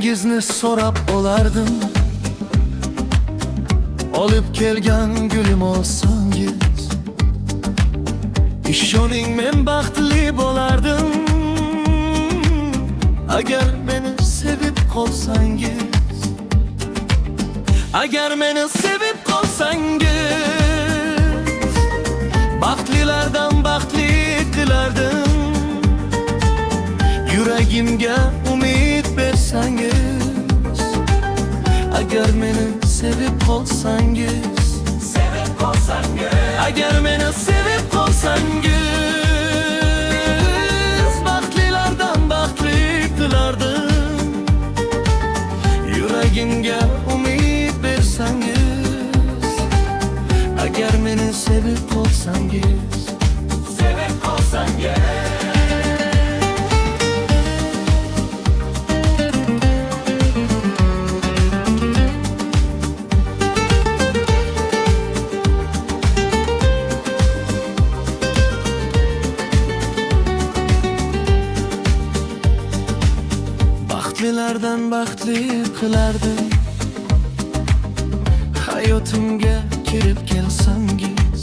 Qo'lingizni so'rab olardim, olib kelgan gulim olsangiz. Ishoning men baxtli bo'lardim, agar meni sevib qolsangiz. Agar meni sevib qolsangiz, baxtlilardan baxtli qilardim. Yuragimga umid bersangiz, agar meni sevib qolsangiz. Agar meni sevib qolsangiz, baxtlilardan baxtli qilardim. Yuragimga umid bersangiz, agar meni sevib qolsangiz. Baxtlilardan baxtli qilardim. Hayotimga kirib kelsangiz,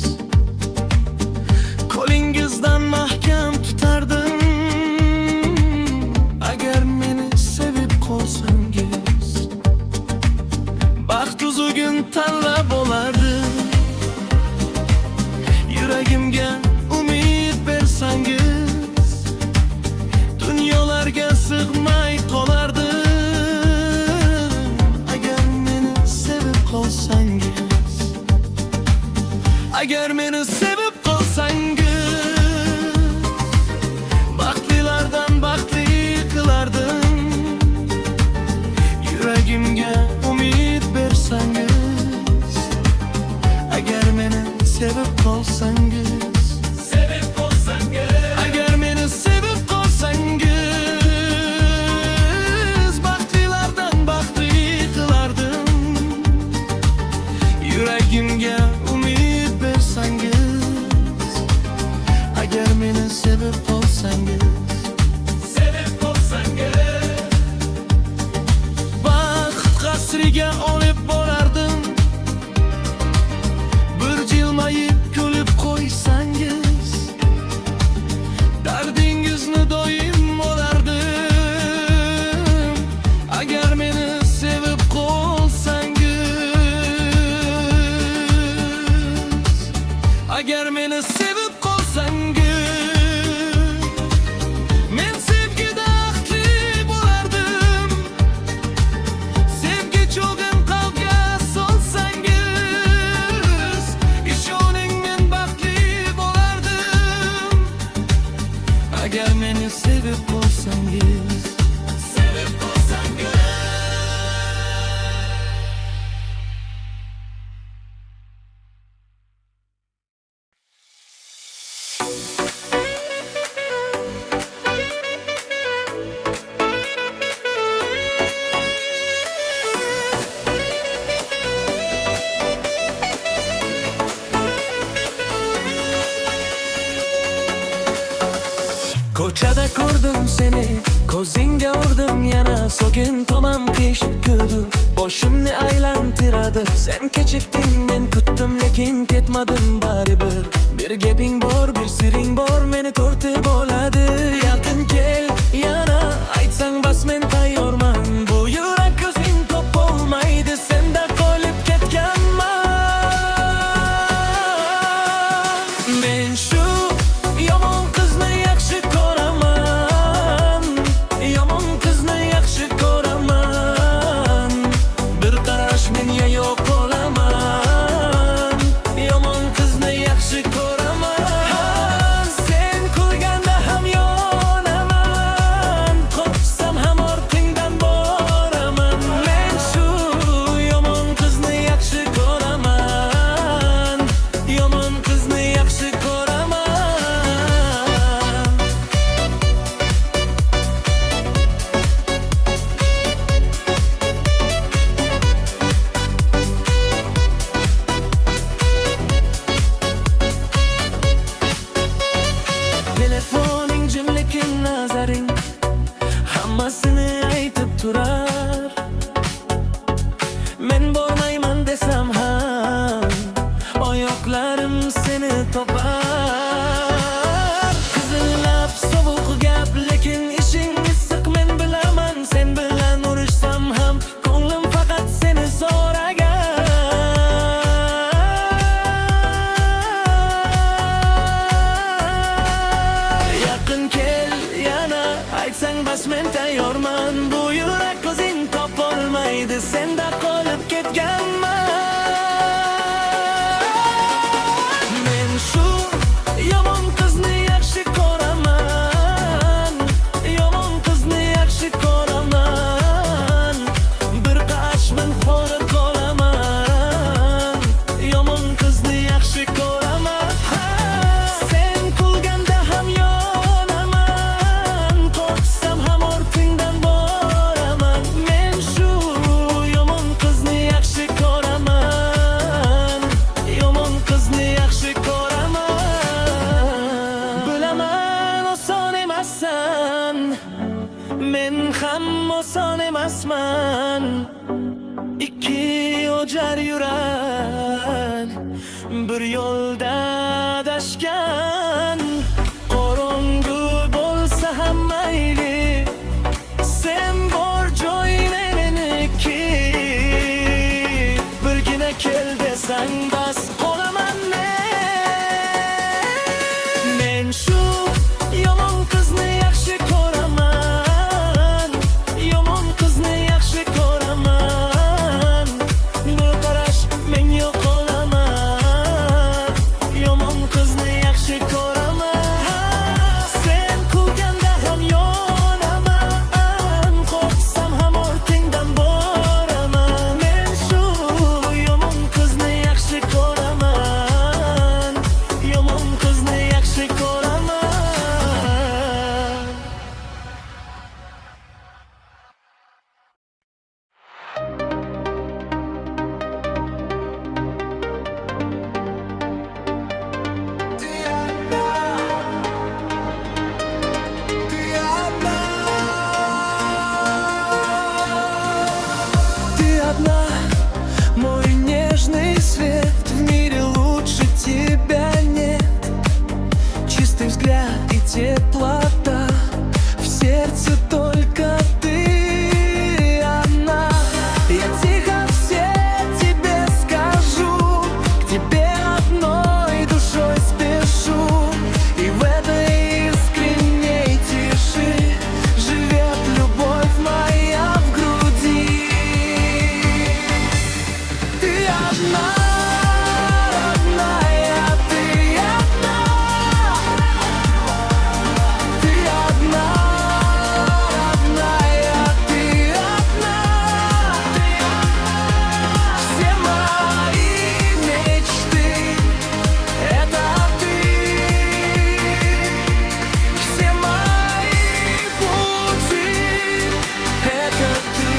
qo'lingizdan mahkam tutardim. Agar meni sevib qolsangiz, baxt uzugin tanlab olardim. Yuragimga umid bersangiz, dunyolarga sig'may qolardim. Agar meni sevib qolsangiz, agar meni sevib qolsangiz, baxtlilardan baxtli qilardim. Yuragimga umid bersangiz, agar meni sevib qolsangiz. Agar meni sevib qolsangiz, baxtlilardan baxtli qilardim. Yuragimga umid bersangiz, agar meni sevib qolsangiz. Baxt qasriga olib borardim, bir jilmayib kulib qo'ysangiz. Dardingizni doim olardim, agar meni sevib qolsangiz. Agar meni sevib qolsangiz, men sevgida baxtli bo'lardim. Sevgi cho'g'in qalbga solsangiz, ishoning men baxtli bo'lardim. Agar meni sevib qolsangiz. Ko'chada ko'rdim seni, ko'zingga urdim yana. So'gin tomon qish kuldi, boshimni aylantiradi. Sen kechikding, men kutdim lekin ketmadim baribir. Bir gaping bor, bir siring bor, meni tortib oladi. Yaqin kel yana, aytsang bas men tayyorman. Bu yurak ko'zing top bo'lmaydi, senda qolib ketganman. Men shu yomon qizni yaxshi ko'raman, yomon qizni yaxshi ko'raman. Bir qarash menga yo'q bo'laman, yomon qizni yaxshi ko'raman. bas men tayyorman. Bu yurak o'zing topolmaydi, senda qolib ketganman. Men shu yomon qizni yaxshi ko'raman, yomon qizni yaxshi ko'raman. Bir qashmin xor qolaman, yomon qizni yaxshi ko'raman. Sen kulganda ham yonaman, qo'rqsam ham ortingdan boraman. Men shu yomon qizni yaxshi ko'raman, yomon qizni yaxshi ko'raman. Bilaman oson emassan, men ham oson emasman. Ikki o'jar yurak bir yo'lda adashgan. Qorong'u bo'lsa ham mayli, sen bor joy meniki. Birgina kel desang bas qolaman men shu yomon qizni yaxshi ko'raman, yomon qizni yaxshi ko'raman. Bir qarash men yo'qolaman, yomon qizni yaxshi ko'raman. Sen kulganda ham yonaman, qo'rqsam ham ortingdan boraman. Men shu yomon qizni yaxshi ko'raman, yomon qizni yaxshi ko'raman. Ты одна, мой нежный свет. В мире лучше тебя нет. Чистый взгляд и теплота, в сердце только ты одна. Я тихо все тебе скажу, к тебе одной душой спешу. И в этой искренней тиши живет любовь моя в груди. Ты одна, родная, ты одна. Ты одна, родная, ты одна. Все мои мечты — это ты. Все мои пути — это ты.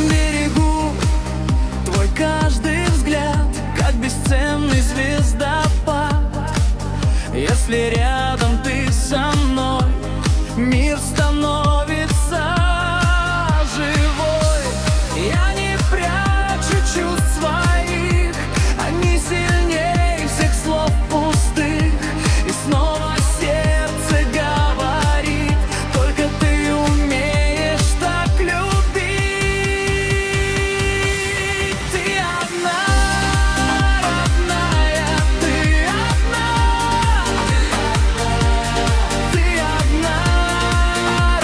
Берегу твой каждый взгляд, как бесценный звездопад. Если рядом ты со мной, мир становится живой. Я не прячу чувств своих, они сильнее всех слов пустых. И снова сердце говорит, только ты умеешь так любить. Ты одна, родная, ты одна. Ты одна,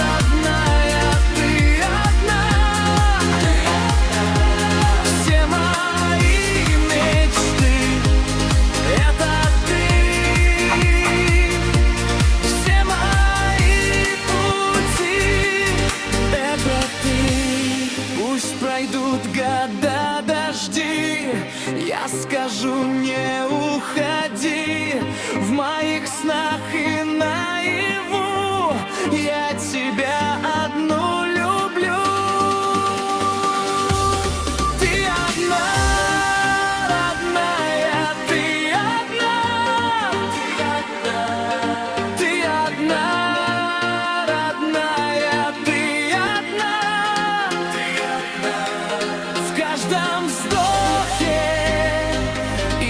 родная, ты одна. Все мои мечты — это ты. Все мои пути — это ты. Пусть пройдут года, дожди, я скажу, не уходи. В моих снах и наяву я тебя одну люблю. Ты одна, родная, ты одна. Ты одна, родная, ты одна. В каждом вздохе и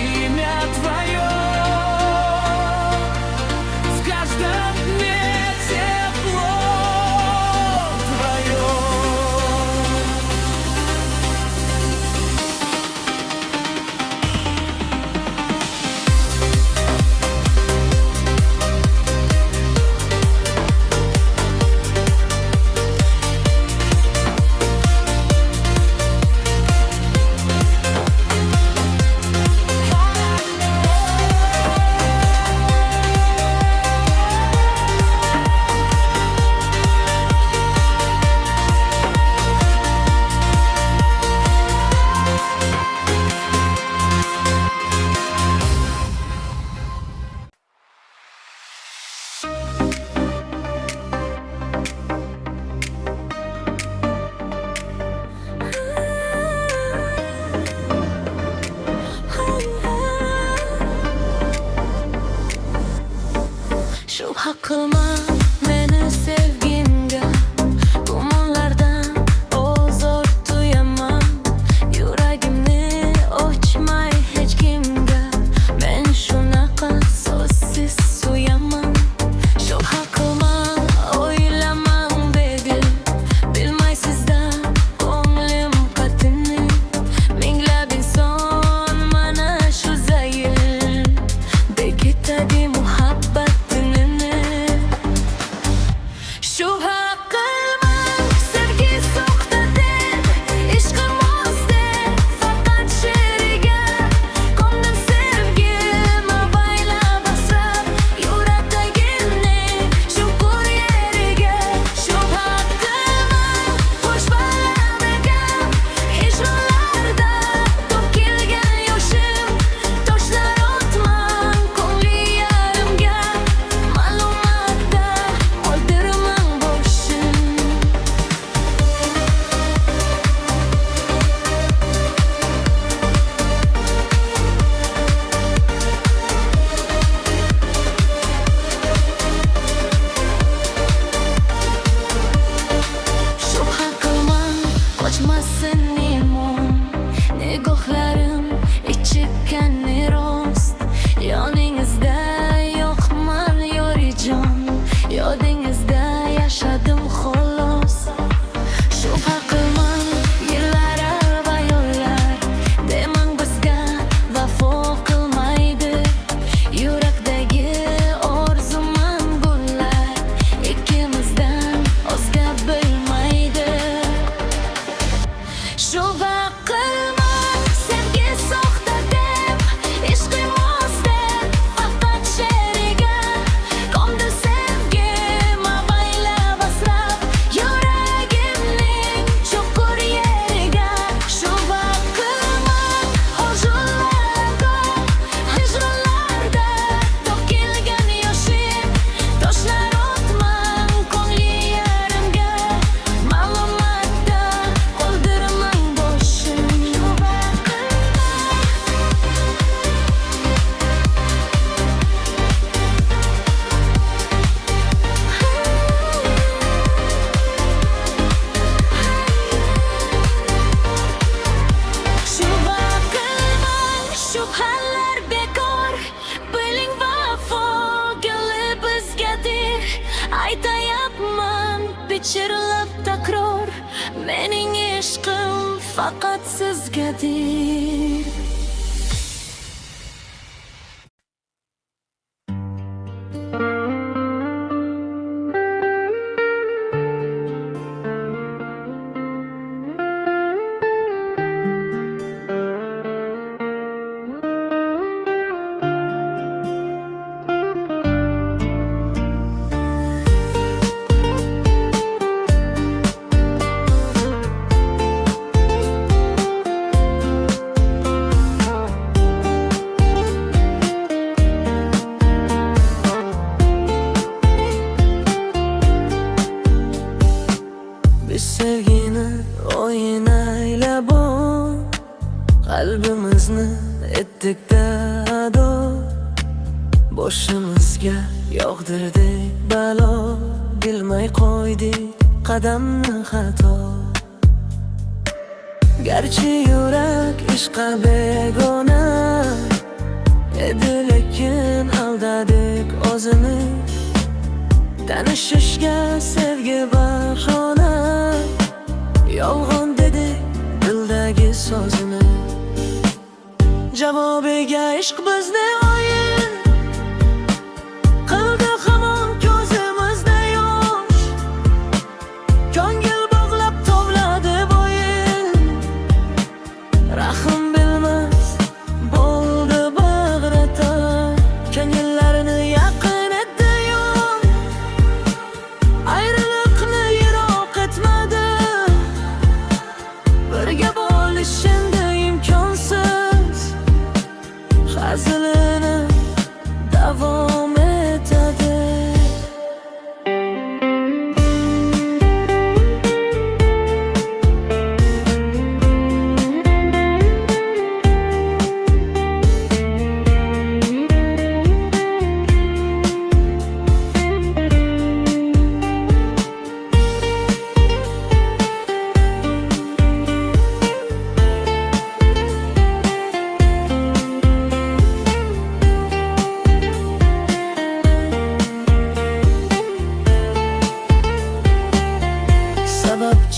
qilma meni sevgingga, gumonlardan ozor tuyaman. Yuragimni ochmay hech kimga, men shunaqa so'zsiz suyaman. Shubha qilma, o'ylamang begim, bilmaysizda ko'nglim qatini. Minglab inson mana shu zayil bekitadi muhabbat tilini. Shubha qilmang, sevgi soxta deb, ishqim oz deb, faqat she'riga ko'nglim sevgim avaylab asrab, yurakdagining chuqur yeriga. Shubha qilmang, xush balandagam, hijronlarda to'kilgan yoshim, toshlar otmang ko'ngli yarimga, ma'lumotda qoldirmang boshim. Shubha qilmang, qochmasin imon, nigohlarim ichikani rost. Yoningizda yo'qman yorijon, yodingizda yashadim xolos. Shubha qilmang, yillar va yo'llar demang bizga vafo qilmaydi. Yurakdagi orzuman gullar ikkimizdan o'zga bilmaydi. Shubha qilmang, sevgi soxta deb, ishqim oz deb, faqat she'riga ko'mdi sevgim avaylab asrab, yuragimning chuqur yeriga. Shubha qilmang, orzulariga, hijronlarda to'kilgan yoshim, toshlar otmang ko'ngli yarimga, ma'lumotda qoldirmang boshim. Shubha qilmang, shubhalar bekor, biling vafo guli bizgadir. Aytayapman pichirlab takror, mening ishqim faqat sizgadir. Biz sevgini o'yin aylab qalbimizni etdik ado, boshimizga yog'dirdik balo, bilmay qo'ydik qadamni xato. Garchi yurak ishqa begona edi, lekin aldadik o'zimiz. Tanishishga sevgi bahona, yolg'on dedik dildagi so'zini. Javobiga ishq bizni o'yin qildi, hamon ko'zimizda yosh. Ko'ngil bog'lab tovladi bo'yin, rahm bilmas bo'ldi bag'rata. Ko'ngillarni yaqin etdi yo'l, ayriliqni yiroq etmadi. Birga bo'lish endi imkonsiz, hazilini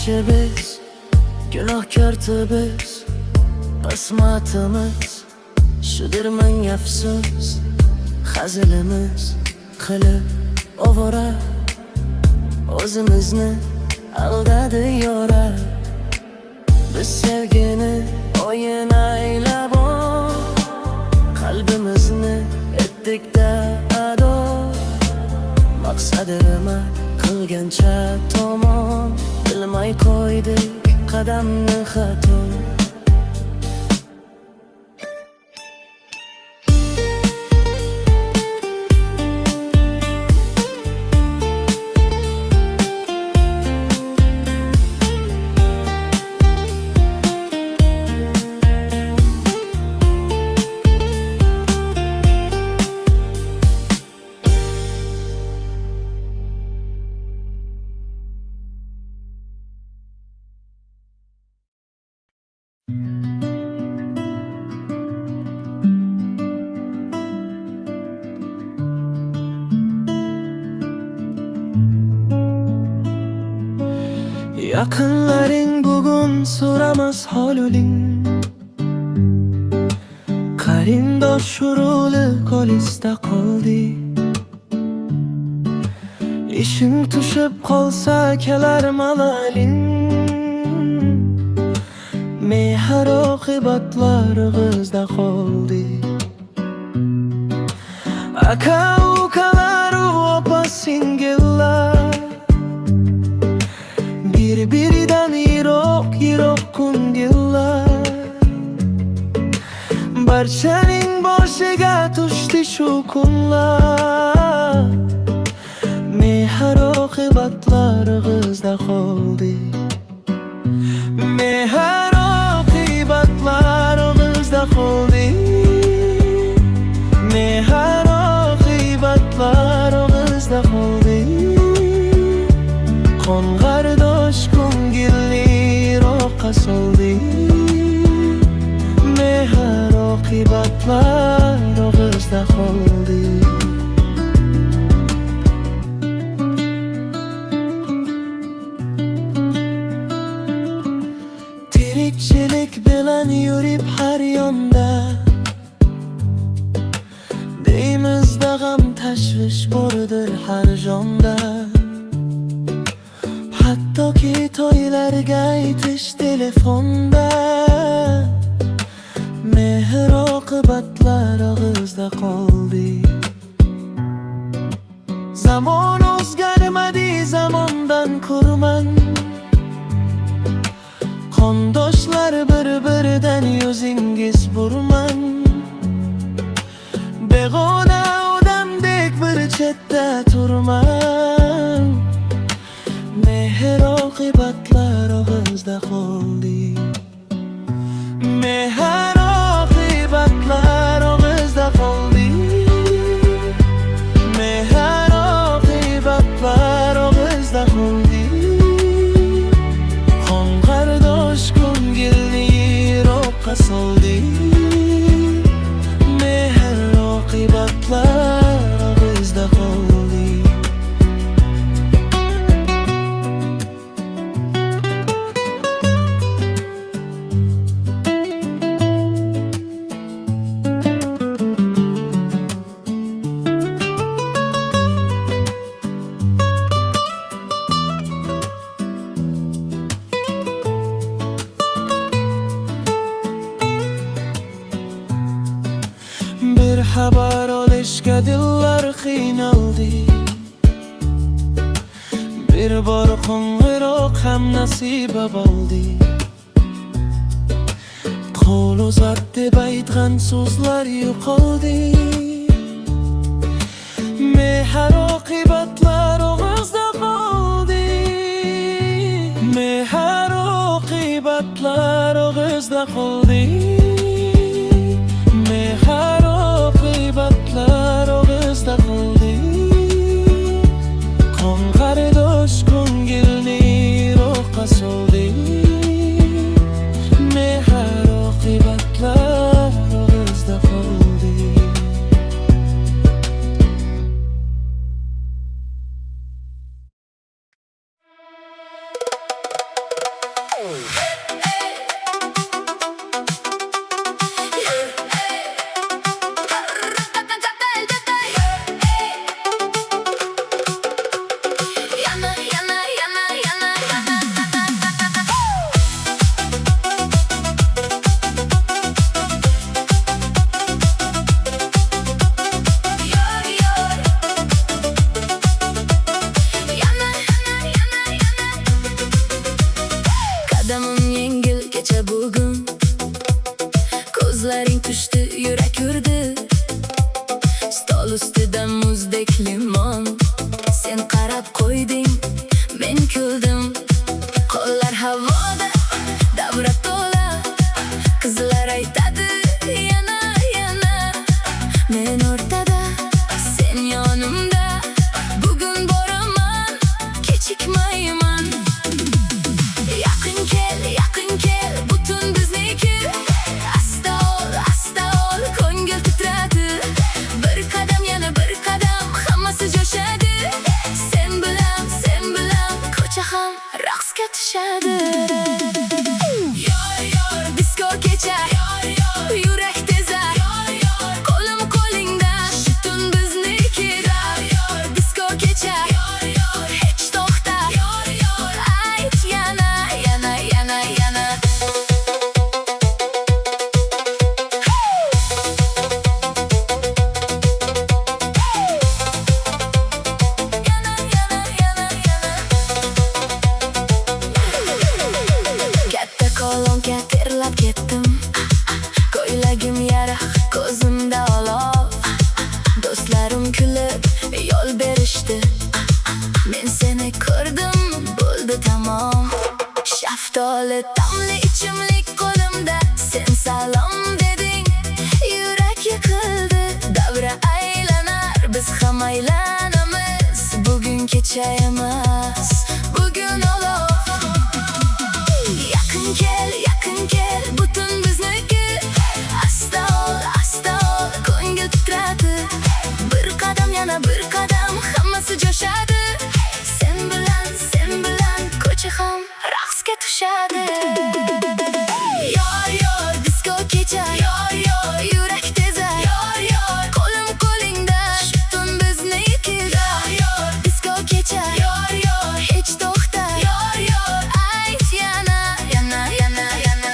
kishi biz, gunohkorti biz. Qismatimiz shudir ming afsus, hazilimiz qilib ovora o'zimizni aldadi yora. Biz sevgini o'yin aylab qalbimizni etdik-da ado. Maqsadi nima qilgancha tomon, bilmay qo'ydik qadamni xato. Yaqinlaring bugun so'ramas holuling, qarindosh urug'li qolisda qoldi. Ishing tushib qolsa kelar malaling, mehr oqibatlar og'izda qoldi. Aka ukalar, opa singillar, bir-biridan yiroq ko'ngillar. Barchaning boshiga tushdi shu kunlar, mehr oqibatlar og'izda qoldi. Mehr oqibatlar og'izda qoldi. Mehr oqibatlar og'izda qoldi. Qo'ng'ardosh ko'ngilli roqqa soldi. Mehr oqibatlar og'izda qoldi. Tirikchilik bilan yurib har yonda, deymizda g'am tashvish bordir har jonda. Hattoki to'ylarga aytish telefonda, mehr oqibatlar og'izda qoldi. Zamon o'zgarmadi, zamondan kurman. Qondoshlar bir-biridan yuzingiz burman. Beg'ona odamdek bir chetda turman. Mehr oqibatlar og'izda qoldi. Mehr oqibatlar og'izda qoldi. Mehr oqibatlar og'izda qoldi. Qo'ng'ardosh ko'ngilni roqqa soldi. Mehr oqibatlar og'izda qoldi. Bir xabar olishga dillar qiynaldi. Bir bor qo'ng'iroq ham nasiba bo'ldi. Qo'l uzat deb aytgan so'zlar yo'qoldi. Mehr oqibatlar og'izda qoldi. Mehr oqibatlar og'izda qoldi. Mehr oqibatlar og'izda qoldi. Qo'ng'ardosh ko'ngilni roqqa soldi. Mehr oqibatlar og'izda qoldi. tushadi. Yor yor disko kechar, yurak tezar, qo'lim qo'lingda shu tun bizniki. Yor disko kechar, hech to'xta, ayt yana yana yana yana. Katta kolonka terlab ketdim, ko'ylagim yaraq, ko'zimda olov. Do'stlarim kulib yo'l berishdi, men seni ko'rdim, bo'ldi tamom. Shaftoli tamli ichimlik qo'limda, sen salom deding, yurak yiqildi. Davra aylanar, biz ham aylanamiz, bugun kecha emas, bugun olov. Yaqin kel, butun bizniki. Asta ol, ko'ngil titradi. Bir qadam, yana bir qadam, hammasi jo'shadi. Sen bilan ko'cha ham raqsga tushadi. Yor disko kecha, yurak tezar, qo'lim qo'lingda shu tun bizniki. Yor disko kecha, hech to'xta, ayt yana yana yana yana.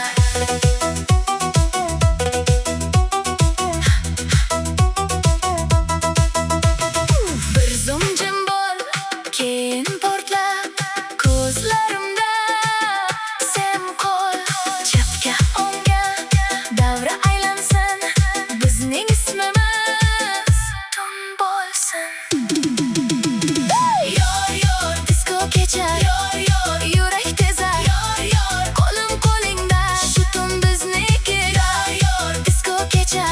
Bir zum jim bo'l, keyin portla ko'zlarimda. Sen qo'l chapga o'ngga, davra aylansin, bizning ismimiz tun bo'lsin. Yor disko kecha, yurak tezar, qo'lim qo'lingda shu tun bizniki. Yor disko kecha,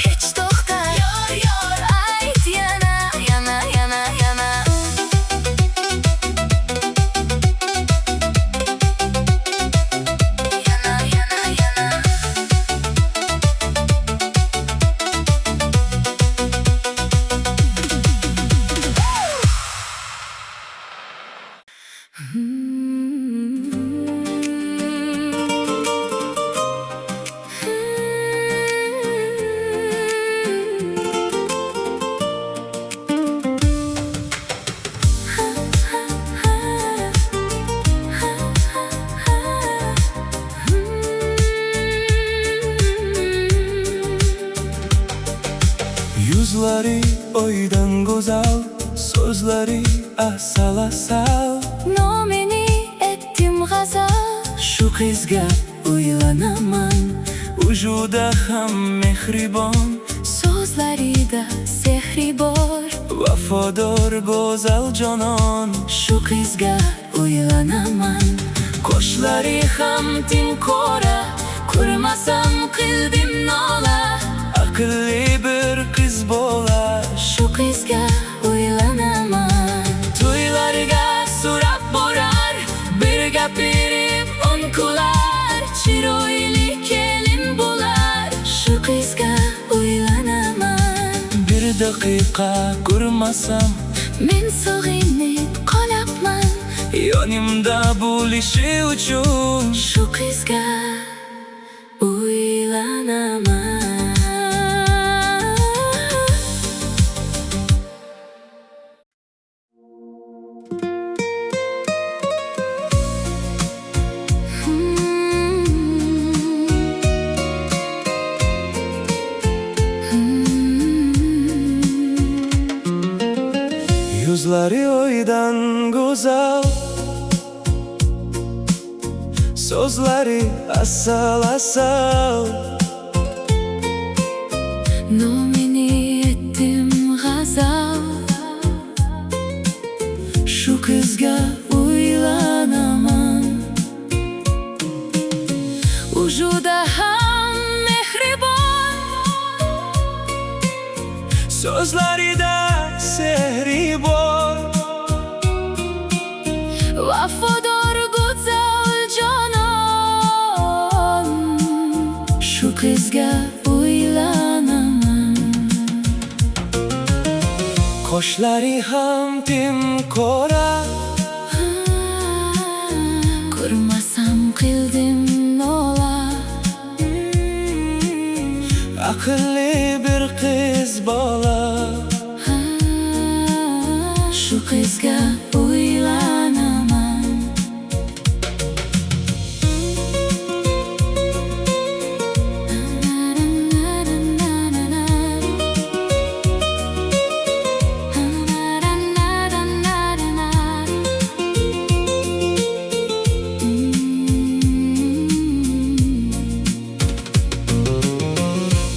hech to'xta, ayt yana yana yana yana. Yana yana yana. Yuzlari oydan go'zal, so'zlari asal asal. Nomini etdim g'azal, Shu qizga uylanaman, vujudi ham mehribon, so'zlarida sehri bor. vafodor go'zal jonon. Shu qizga uylanaman, Qoshlari ham timqora, ko'rmasam qildim nola. Aqlli bir qiz bo'lar, shu qizga uylanaman. to'ylarga so'rab borar, bir gapirib o'n kular. Chiroyli kelin bo'lar, Shu qizga uylanaman. bir daqiqa ko'rmasam, Men sog'inib qolabman, yonimda bo'lishi uchun. shu qizga uylanaman. Yuzlari oydan go'zal, so'zlari asal asal. Nomini etdim g'azal, Shu qizga uylanaman, vujudi ham mehribon. so'zlarida sehri bor. Vafodor go'zal jonon, Shu qizga uylanaman. Qoshlari ham timqora, kızga uylanamam.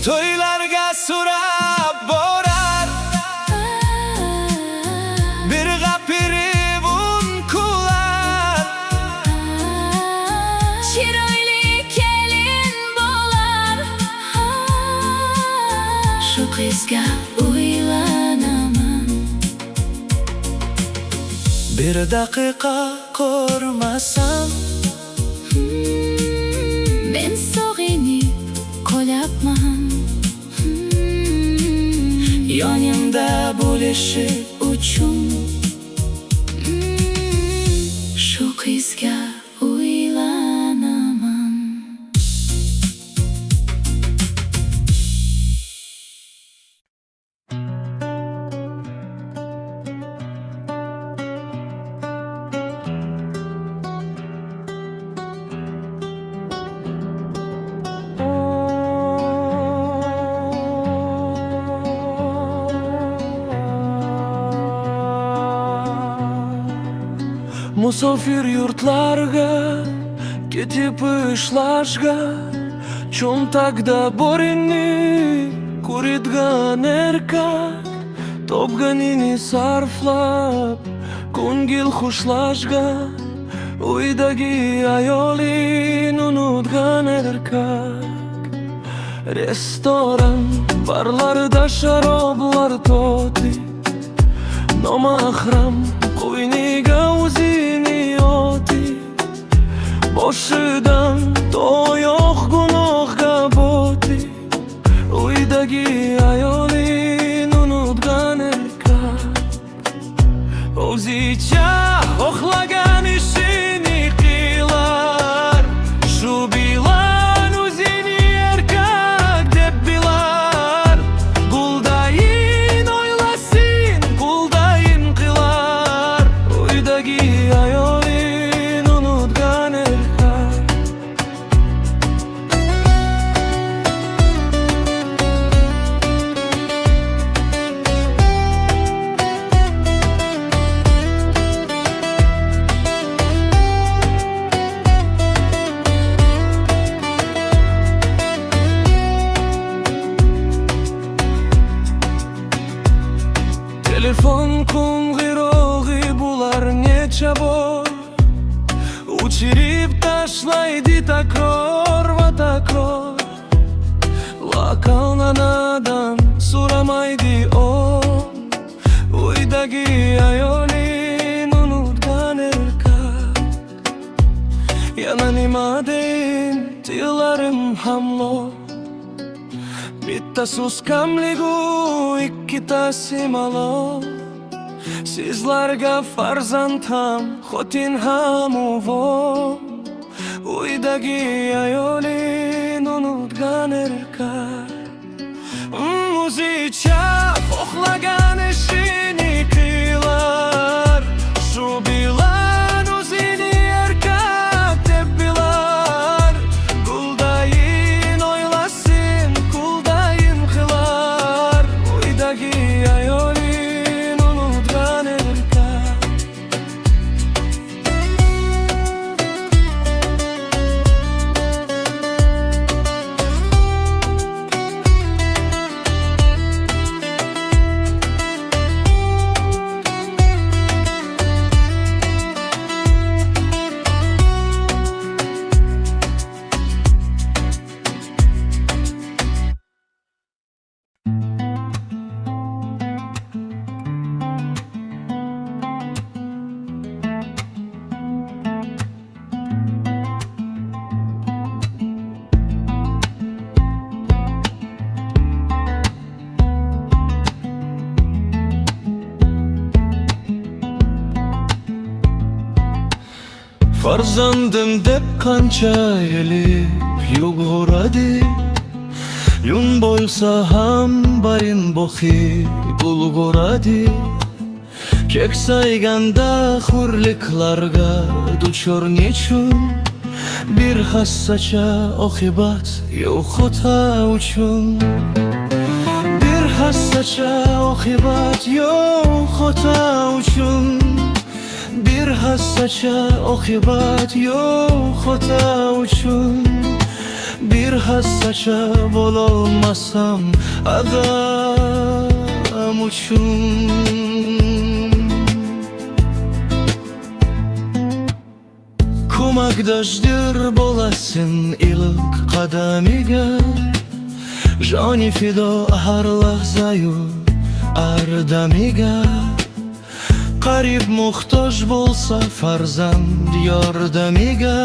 Toylarga surab borar bir gapirib unkular. Chiroyli kelin bo'lar, shu qizga uylanaman. Bir daqiqa ko'rmasam Men sog'inib qolyapman. yonimda bo'lishi uchun Shu qizga uylanaman. musofir yurtlarga ketib ishlashga cho'ntakda borini ko'ritgan erkak topganini sarflab ko'ngil xushlashga uydagi ayolin unutgan erkak restoran barlarda sharoblar totib nomahram qo'yniga o'zini otib boshidan toyoq gunohga botib uydagi ayolin unutgan erkak o'zicha xohlagan ishini qilar shu bilan o'zini erkak deb bilar quldayin o'ylasin quldayin qilar uydagi ayolin unutgan erkak telefon qo'ng'irog'i bular necha bor o'chirib tashlaydi takror va takror vaqonadan so'ramaydi uydagi ayolin unutgan erkak yana nima deyin tillarim hamlo bitta so'z kamligu ikkitasi malol sizlarga farzand ham xotin ham uvol uydagi ayolin unutgan erkak o'zicha xohlagan ishini qilar shu bilan o'zini erkak deb bilar quldayin o'ylasin quldayin qilar uydagi ayolin unutgan erkak farzandim deb qancha elib yuguradi yun bo'lsa ham barin boqib ulguradi kek sayganda hurliklarga duchor nechun bir hassacha oqibat yo'q xota uchun bir hassacha oqibat yo'q xota uchun bir hassacha oqibat yo'q xota uchun bir hassacha bo'lolmasam adam uchun ko'makdoshdir bo'lasin iliq qadamiga joni fido har lahzayu har damiga qarib muhtoj bo'lsa farzand yordamiga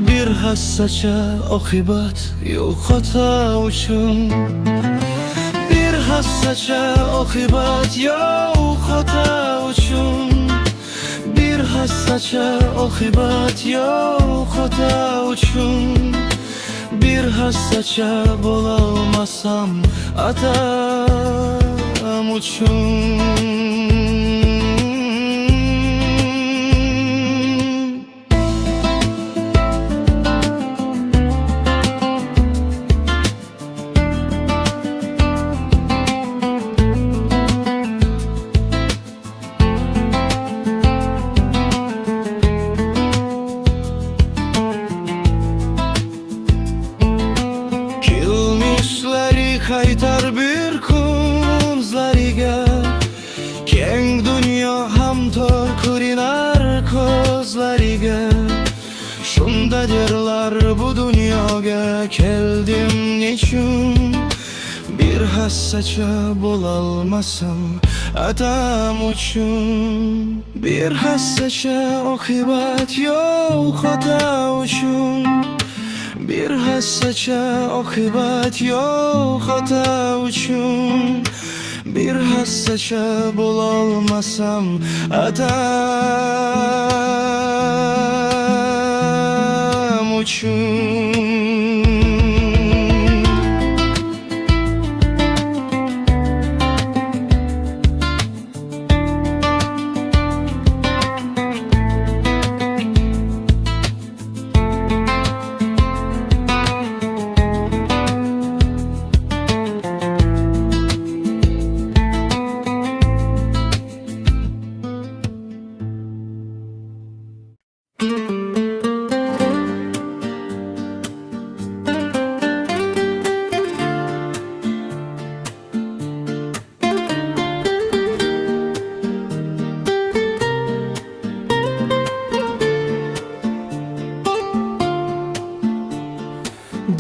bir hassacha oqibat yo'q xota uchun bir hassacha oqibat yo'q xota uchun bir hassacha oqibat yo'q xota uchun bir hassacha bo'lolmasam adam uchun qaytar bir kunlariga keng dunyo hamtor ko'rinar ko'zlariga shunda derlar bu dunyoga keldim nechun bir hassacha bo'lolmasam adam uchun bir hassacha oqibat yo'q xota uchun bir hassacha oqibat yo'q xata uchun bir hassacha bo'lolmasam adam uchun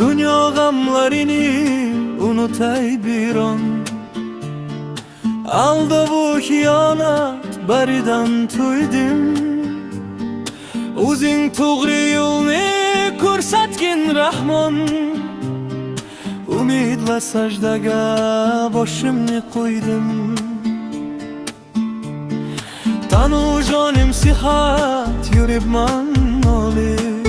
Dünya gamlarini unutay bir an Aldı bu hiyanat baridan tuydim Uzing to'g'ri yo'lni ko'rsatgin Rahmon Umid va sajdaga boshimni qo'ydim Tanu jonim sihat yuribman nolib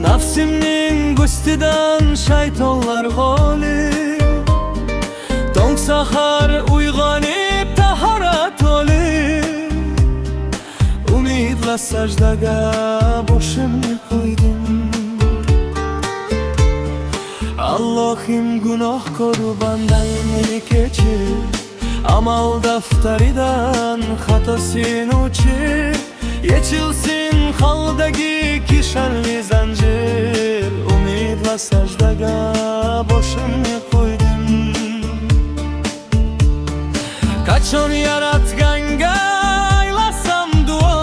Nafsimning gustidan shaytonlar g'olib Tong sahar uyg'onib tahorat olib Umidla sajdaga boshimni qo'ydim Allohim gunohkoru bandamni kechir Amal daftaridan xatosin o'chir Yechilsin qo'ldagi kishanli zanjir Umidla sajdaga boshimni qo'ydim Qachon yaratganga aylasam duo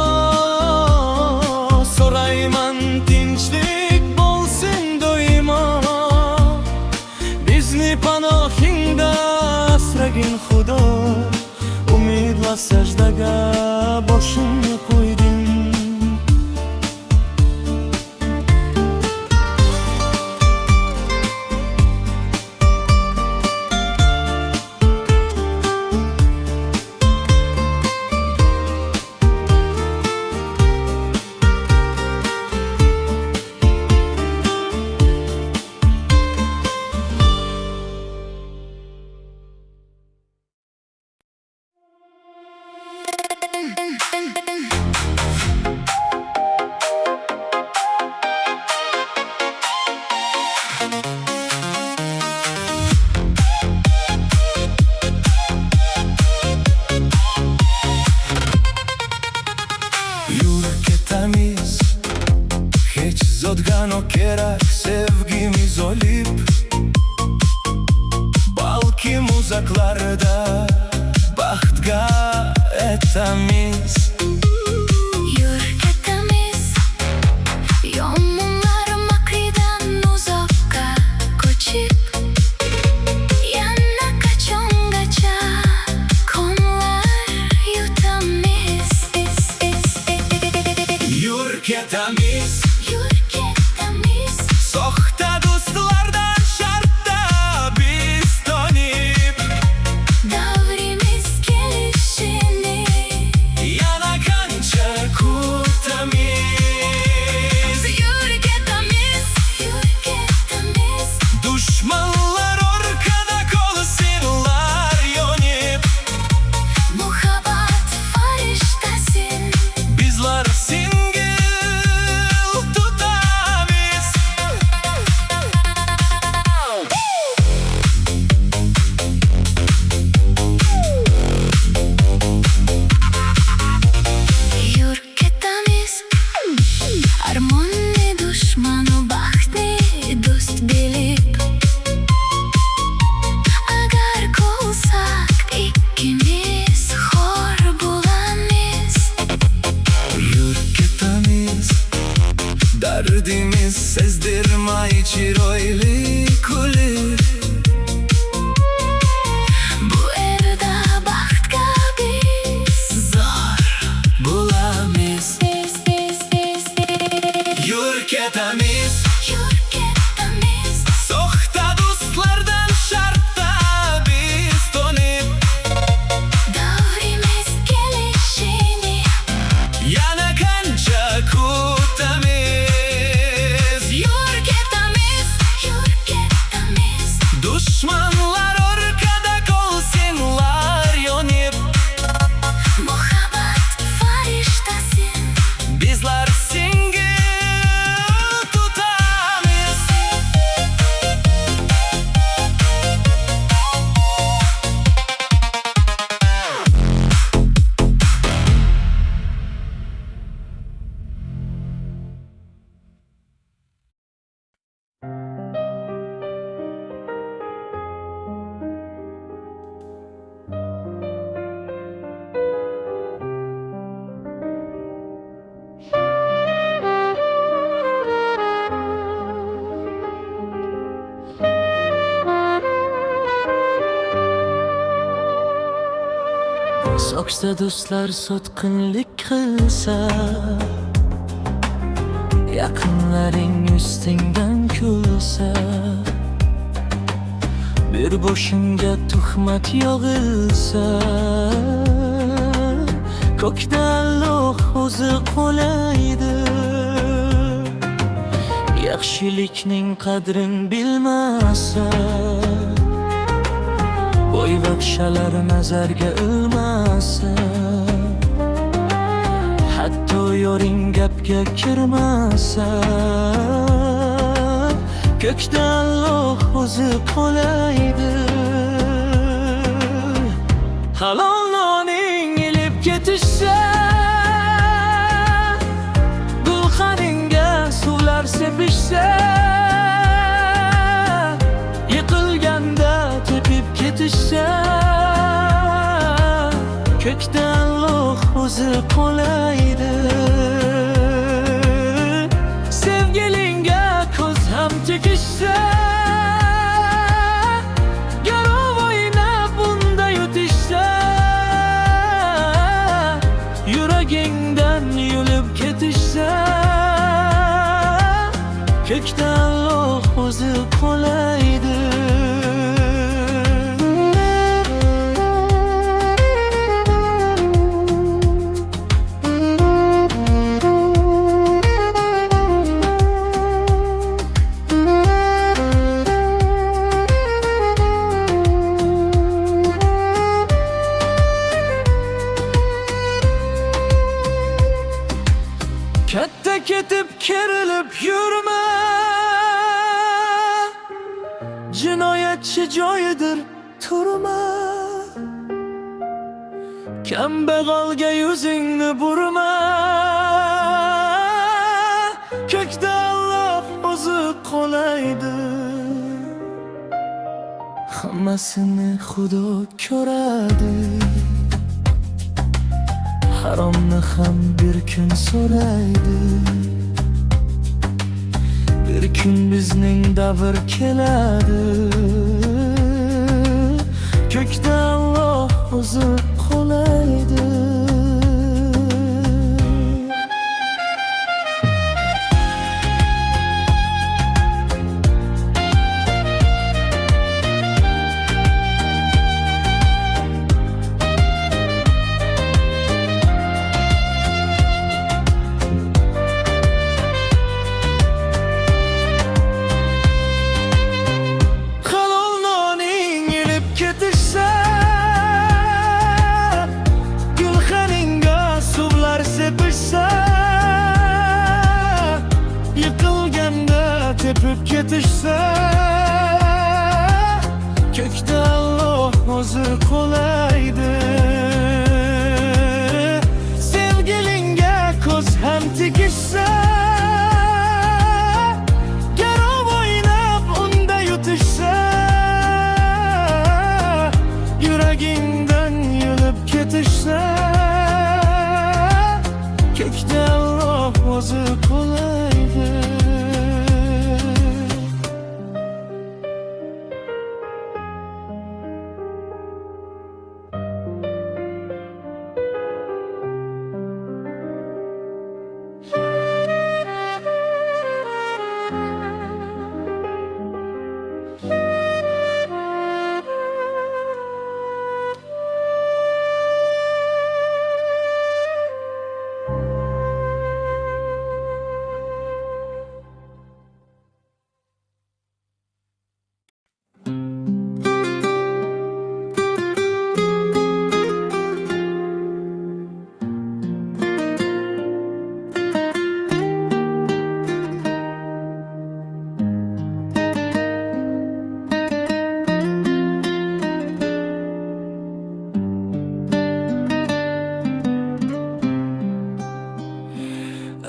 So'rayman tinchlik bo'lsin doimo Bizni panohingda asragin Xudo Umidla sajdaga boshimni qo'ydim kerak sevgimiz olib, balkim uzaklarda baxtga etamiz. Yur ketamiz, yomonlar makridan uzoqqa ko'chib, yana qachongacha qonlar yutamiz. Yur ketamiz, Yur ketamiz, soxta do'stlardan shartta biz tonib, davrimiz kelishini yana qancha kutamiz. Yur ketamiz, Dushmanlar orqada qolsinlar yonib, muhabbat farishtasin, bizlar singil tutamiz. yur ketamiz, armonni dushmanu baxtni do'st bilib, agar qolsak ikkimiz xor bo'lamiz. Yur ketamiz, dardimiz sezdirmay chiroyli kulib, Bu erda baxtga biz zor bo'lamiz. Yur ketamiz, yur ketamiz, soxta do'stlardan shartta biz tonib, davrimiz kelishini yana qancha kutamiz. yur ketamiz, Dushmanlar orqada qolsinlar yonib, muhabbat farishtasin, bizlar singil tutamiz. So'ksa do'stlar sotqinlik qilsa, yaqinlaring ustingdan kulsa, bir boshingga tuhmat yog'ilsa, ko'kda Alloh o'zi qo'laydi. Yaxshilikning qadrin bilmasa, boyvaqshalar nazarga ilmasa, hatto yoring gapga kirmasa, ko'kda Alloh o'zi qo'laydi. Halol noning ilib ketishsa, gulxaningga suvlar sepishsa, yiqilganda tepib ketishsa, ko'kda Alloh o'zi qo'laydi. Sevgilingga ko'z ham tekishsa, garov o'ynab unda yutishsa, yuragingdan yulib ketishsa, ko'kda Alloh o'zi qo'laydi. Katta ketib kerilib yurma, jinoyatchi joyidir turma. Kambag'alga yuzingni burma, ko'kda Alloh o'zi qolaydi. Hammasini Xudo ko'radi. Haromni ham bir kun so'raydi. Bir kun bizning davr keladi. Ko'kda Alloh o'zi qolaydi. Tepib ketishsa, ko'kda Alloh o'zi qolaydi. Sevgilingga ko'z ham tegishsa, garov o'ynab unda yutishsa, yuragingdan yulib ketishsa, ko'kda Alloh o'zi qolaydi.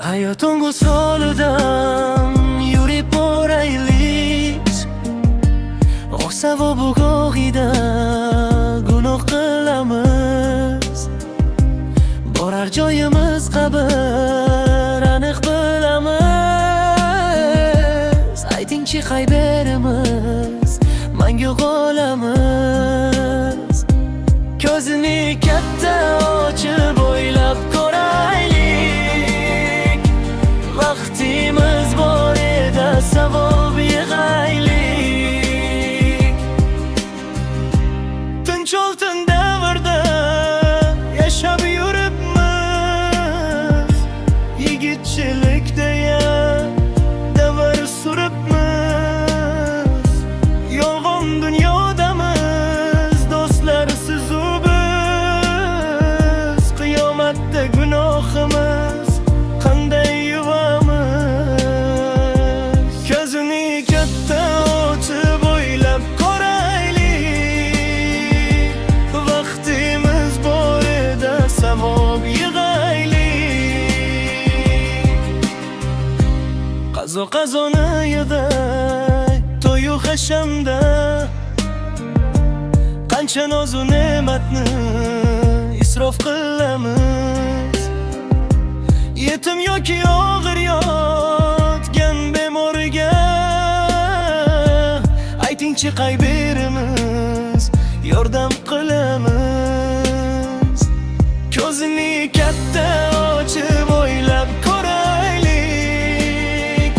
Hayot o'ng'usolidan yurib boraylik, savob go'g'ida gunoh qilamiz. Borar joyimiz qabr aniq bilamiz. Aytingchi qayerimiz mangu qolamiz. Ko'zini katta ochib o'ylab ko'raylik. Vaqtimiz bor edi, savob yig'aylik. Tinch oltin davrda yashab yuribmiz. Yigitchilik deya davr suribmiz. Yolg'on dunyodamiz, do'stlarsiz u biz. Qiyomatda gunohimiz qanday yuvamiz? Ko'zini katta ochib o'ylab ko'raylik. Vaqtimiz bor edi, savob yig'aylik. Qazo qazoni edi, to'yu hashamda qancha nozu ne'matni isrof qilamiz. Yetim yoki og'ir yotgan bemorga aytingchi qayerimiz yordam qilamiz. Ko'zini katta ochib o'ylab ko'raylik.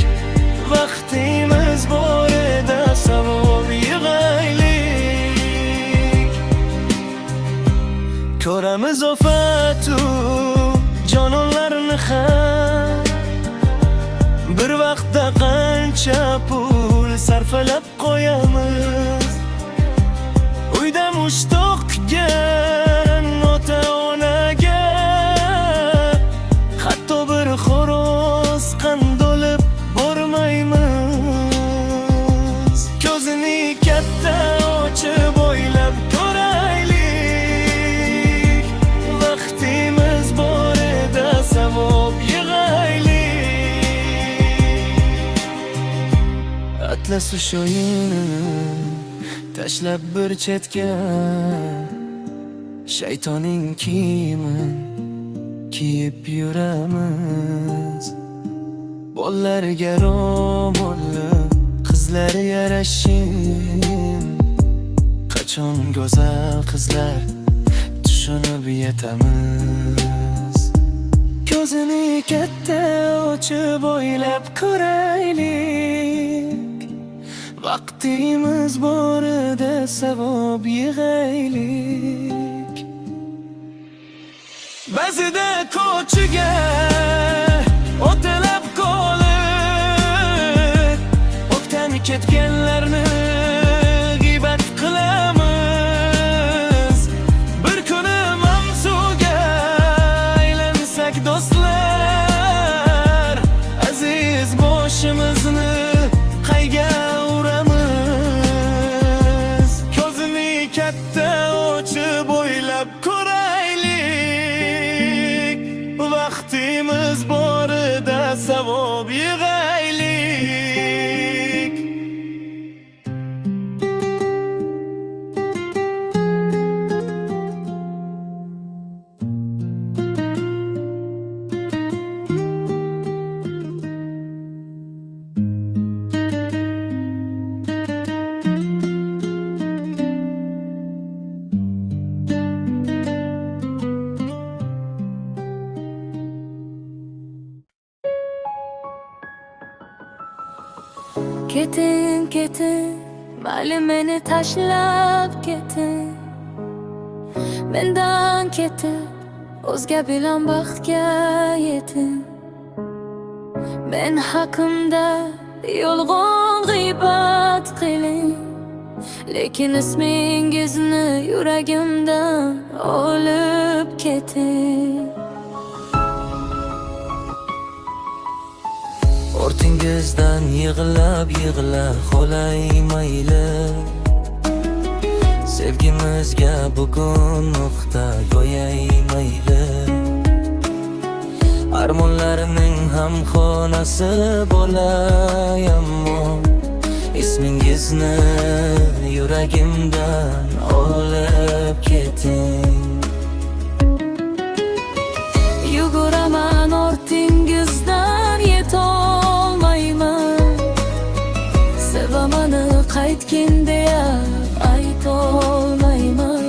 Vaqtimiz bor edi, savob yig'aylik. Ko'ramiz ofatu jononlarni ham, bir vaqtda qancha pul sarflab qo'yamiz. Uyda mushtoq kutgan ota onaga hatto bir xo'roz qandolib bormaymiz. Ko'zini katta ochib o'ylab ko'raylik. Vaqtimiz bor edi, savob yig'aylik. esla shu o'yinni tashlab bir chetga, shaytoning kiyimin kiyib yuramiz. Bollarga ro'molli qizlar yarashin, qachon go'zal qizlar tushunib yetamiz. Ko'zini katta ochib o'ylab ko'raylik, vaqtimiz borida savob yig'aylik. Ba'zida ko'chiga o'tlab qolib, o'ktam ketganlarni g'iybat qilamiz. Bir kuni Mansuga aylansak do'stlar, aziz boshimizni qayga uramiz. Ko'zini katta ochib o'ylab ko'raylik, vaqtimiz borida savob yig'aylik. Ketin, ketin, mayli meni tashlab ketin. Mendan ketib, o'zga bilan baxtga yetin. Men haqimda yolg'on g'iybat qiling, lekin ismingizni yuragimdan olib keting. Ortingizdan yig'lab qolay mayli, sevgimizga bugun nuqta qo'yay mayli. Armonlarining ham xonasi bo'lay, ammo ismingizni yuragimdan olib keting. Yuguraman ortingizdan, yetolmayman. Sevamani qaytgin deya aytolmayman.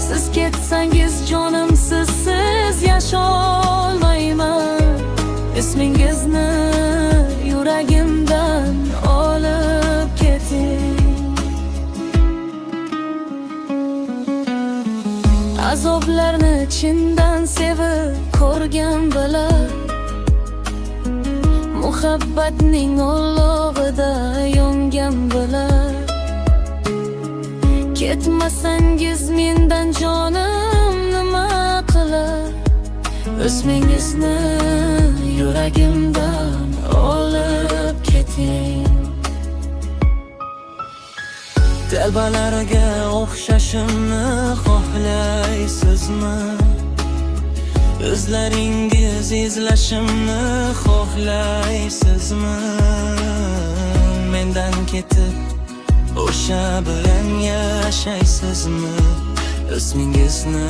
Siz ketsangiz jonim sizsiz yasholmayman. Ismingizni yuragimdan olib keting. Azoblarni chindan sevib ko'rgan bilar, muhabbatning olovida yongan bilar. Ketmasangiz mendan jonim nima qilar? Ismingizni yuragimdan olib keting. Telbalarga o'xshashimni xohlaysizmi? Izlaringiz izlashimni xohlaysizmi? Mendan ketib o'sha bilan yashaysizmi? Ismingizni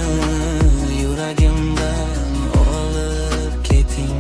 yuragimdan olib keting.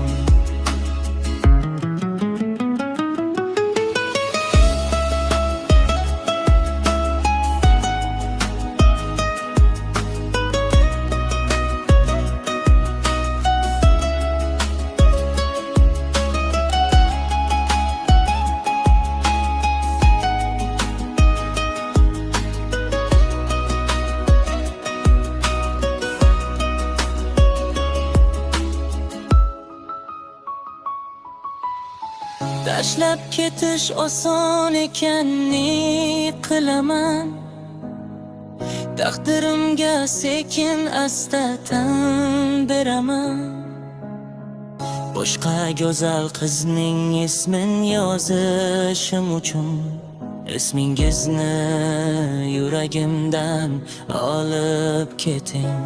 Tashlab ketish oson ekanini qilaman. Taqdirimga sekin asta tan beraman. Boshqa go'zal qizning ismin yozishim uchun ismingizni yuragimdan olib keting.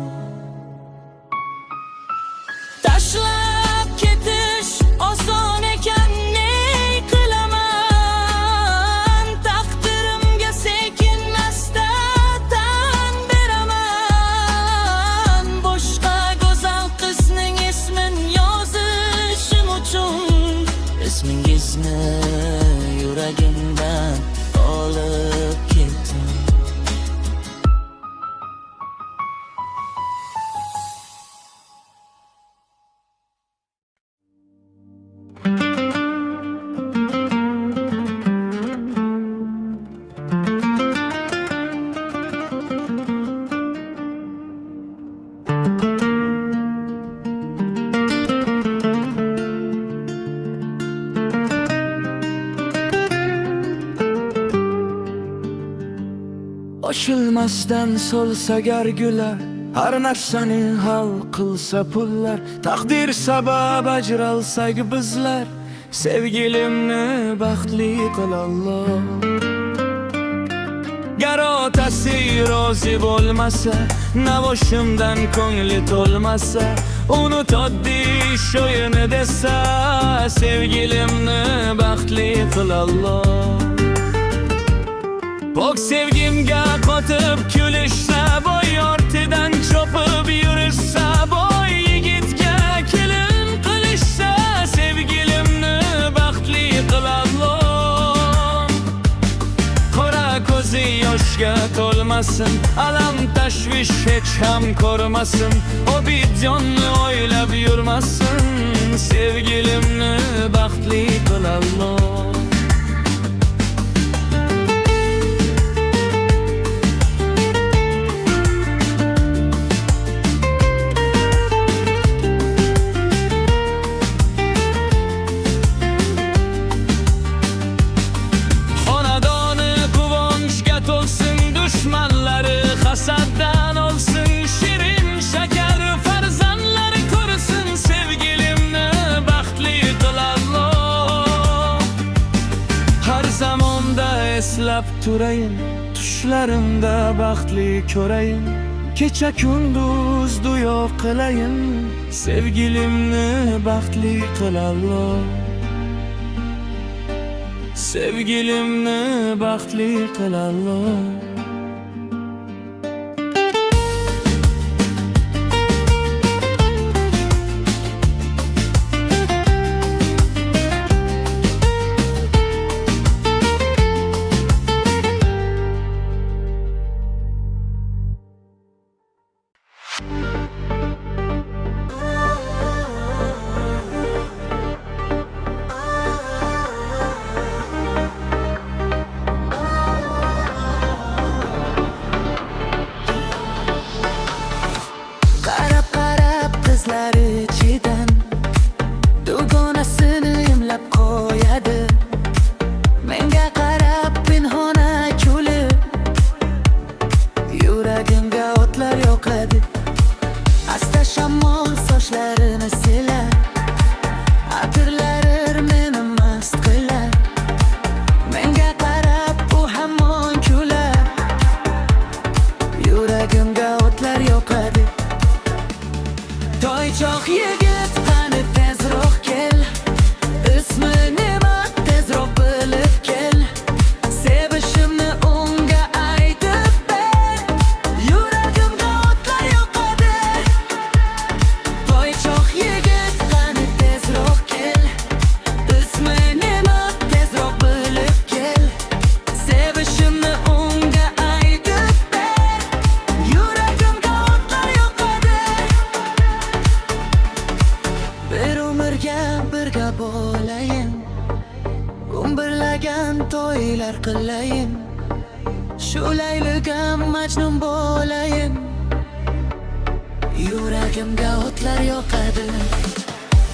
Tashlab ketish oson ekanini qilaman. nafasni yuragimdan olib ketding. Ochilmasdan solsa gargular, har narsani hal qilsa pullar, taqdir sabab ajralsak bizlar, sevgilimni baxtli qil Alloh. Gar otasi rozi bo'lmasa, navoshimdan ko'ngli to'lmasa, unut oddiy sho'yini desa, sevgilimni baxtli qil Alloh. Pok sevgimga qotib kulishsa, boy ortidan chopib yurishsa, boy yigitga kelin qilishsa, sevgilimni baxtli qil Alloh. Qora ko'zi yoshga to'lmasin, alam tashvish hech ham ko'rmasin, Obidjonni o'ylab yurmasin, sevgilimni baxtli qil Alloh. Hasaddan olsun, shirin shakar farzandlari ko'rsin, sevgilimni baxtli qil Alloh. Har zamonda eslab turayin, tushlarimda baxtli ko'rayin, kecha kunduz duo qilayin, sevgilimni baxtli qil Alloh. Sevgilimni baxtli qil Alloh. Toychoq yigit qani tezroq kel, ismi nima tezroq bilib kel, sevishimni unga aytib ber, yuragimga o'tlar yoqadi. Toychoq yigit qani tezroq kel, ismi nima tezroq bilib kel, sevishimni unga aytib ber, yuragimga o'tlar yoqadi. Bir umrga birga bo'layin, gumburlagan to'ylar qilayin, shu layliga majnun bo'layin, yuragimga o'tlar yoqadi.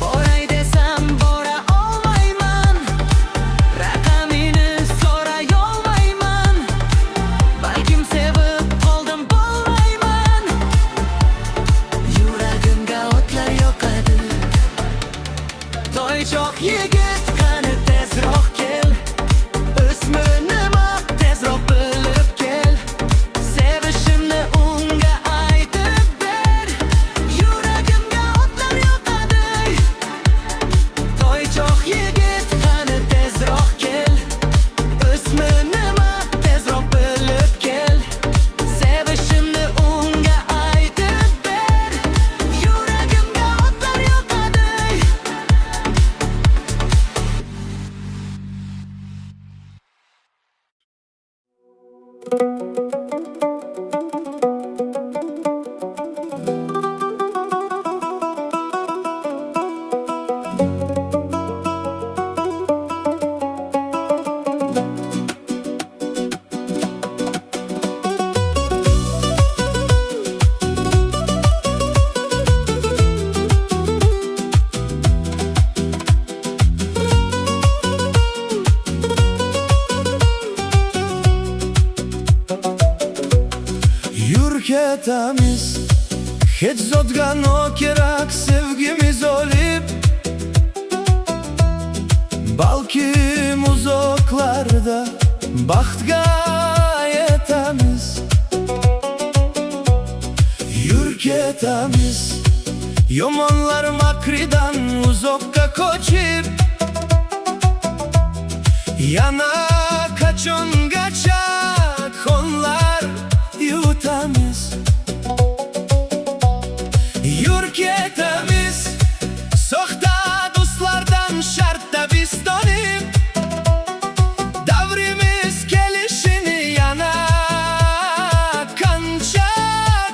Boray desam bora olmayman, raqamini so'ray olmayman, balkim sevib qoldim bo'lmayman, yuragimga o'tlar yoqadi. Toychoq yigit qani tezroq kel, ismi nima tezroq bilib kel, sevishimni unga aytib ber, yuragimga o'tlar yoqadi. Toychoq yigit qani tezroq kel, ismi nima tezroq bilib kel, sevishimni unga aytib ber, yuragimga o'tlar yoqadi. Yürke temiz, hiç zotgan o kerak sevgimiz olup, balkim uzaklarda baxt gayet temiz. Yürke temiz, yomonlar makridan uzakka koçip, yana kaçongacha onlar yutamiz. Yürke temiz, soxta dostlardan şartta biz tonib, davrimiz gelişini yana kança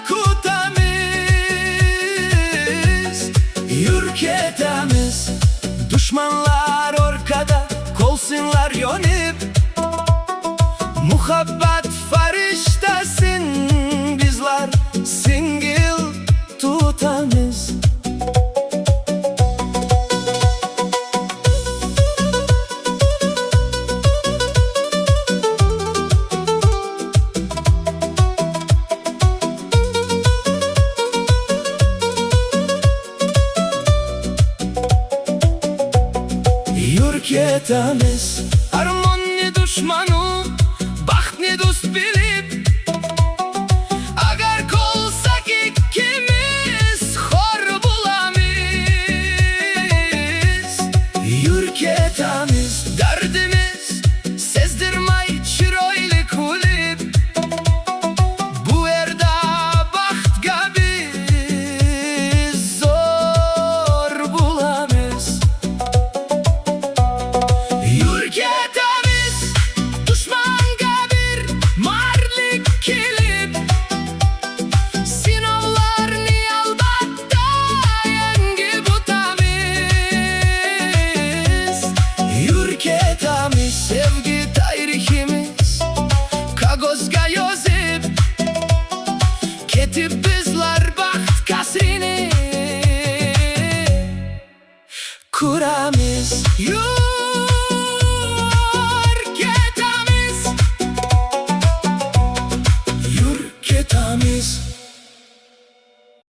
kutamiz. Yürke temiz, düşmanlar orkada kolsinlar yonib, muhabbet fariştesin bizler singil tutamız. Yürke temiz, harmoni düşmanı bahtni dost bilip, agar kolsak ikimiz hor bulamiz. Yürke temiz, derdimiz sezdirmay chiroyli kulip, bu erda baxtga biz zor bulamiz. Yürke temiz, düşmanga bir marlik kilip, sinovlarni albatta yengi butamiz. Yürke temiz, sevgi tariximiz kagozga yozib, ketib bizlar baxt kasrini kuramiz. Yürke temiz,